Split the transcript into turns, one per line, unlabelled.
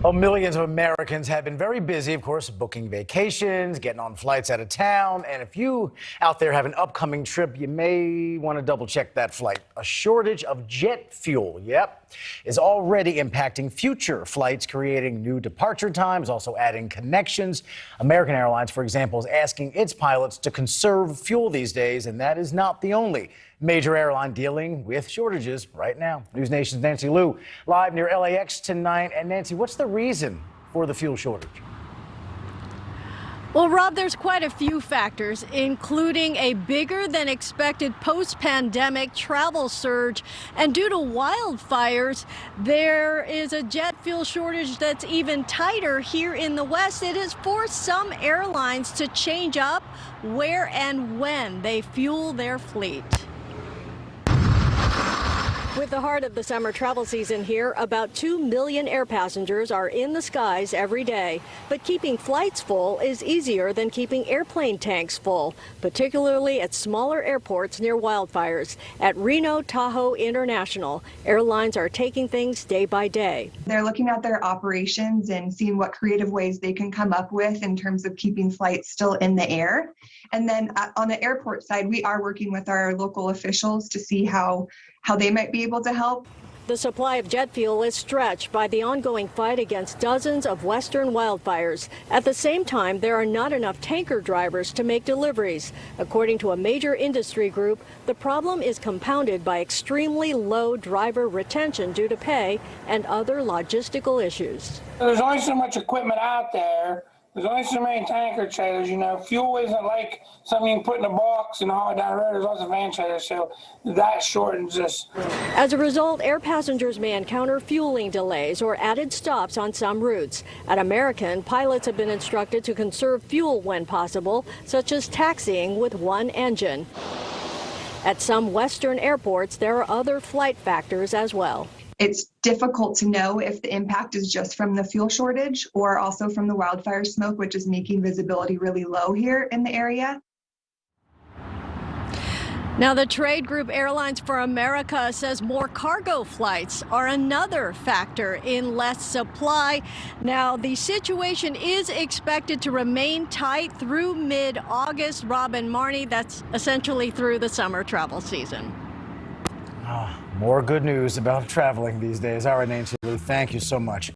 Well, millions of Americans have been very busy, of course, booking vacations, getting on flights out of town. And if you out there have an upcoming trip, you may want to double check that flight. A shortage of jet fuel, is already impacting future flights, creating new departure times, also adding connections. American Airlines, for example, is asking its pilots to conserve fuel these days, and that is not the only major airline dealing with shortages right now. NewsNation's Nancy Liu live near LAX tonight. And Nancy, what's the reason for the fuel shortage?
Well, Rob, there's quite a few factors, including a bigger than expected post-pandemic travel surge. And due to wildfires, there is a jet fuel shortage that's even tighter here in the West. It has forced some airlines to change up where and when they fuel their fleet. With the heart of the summer travel season here, about 2 million air passengers are in the skies every day. But keeping flights full is easier than keeping airplane tanks full, particularly at smaller airports near wildfires. At Reno Tahoe International, airlines are taking things day by day.
They're looking at their operations and seeing what creative ways they can come up with in terms of keeping flights still in the air. And then on the airport side, we are working with our local officials to see how they might be able to help.
The supply of jet fuel is stretched by the ongoing fight against dozens of western wildfires. At the same time, there are not enough tanker drivers to make deliveries. According to a major industry group, the problem is compounded by extremely low driver retention due to pay and other logistical issues.
There's only so much equipment out there. There's only so many tanker trailers, Fuel isn't like something you can put in a box and haul it down the road. There's lots of van trailers, so that shortens us.
As a result, air passengers may encounter fueling delays or added stops on some routes. At American, pilots have been instructed to conserve fuel when possible, such as taxiing with one engine. At some Western airports, there are other flight factors as well.
It's difficult to know if the impact is just from the fuel shortage or also from the wildfire smoke, which is making visibility really low here in the area.
Now, the trade group Airlines for America says more cargo flights are another factor in less supply. Now, the situation is expected to remain tight through mid-August. Rob and Marnie, that's essentially through the summer travel season.
More good news about traveling these days. All right, Nancy Liu, thank you so much.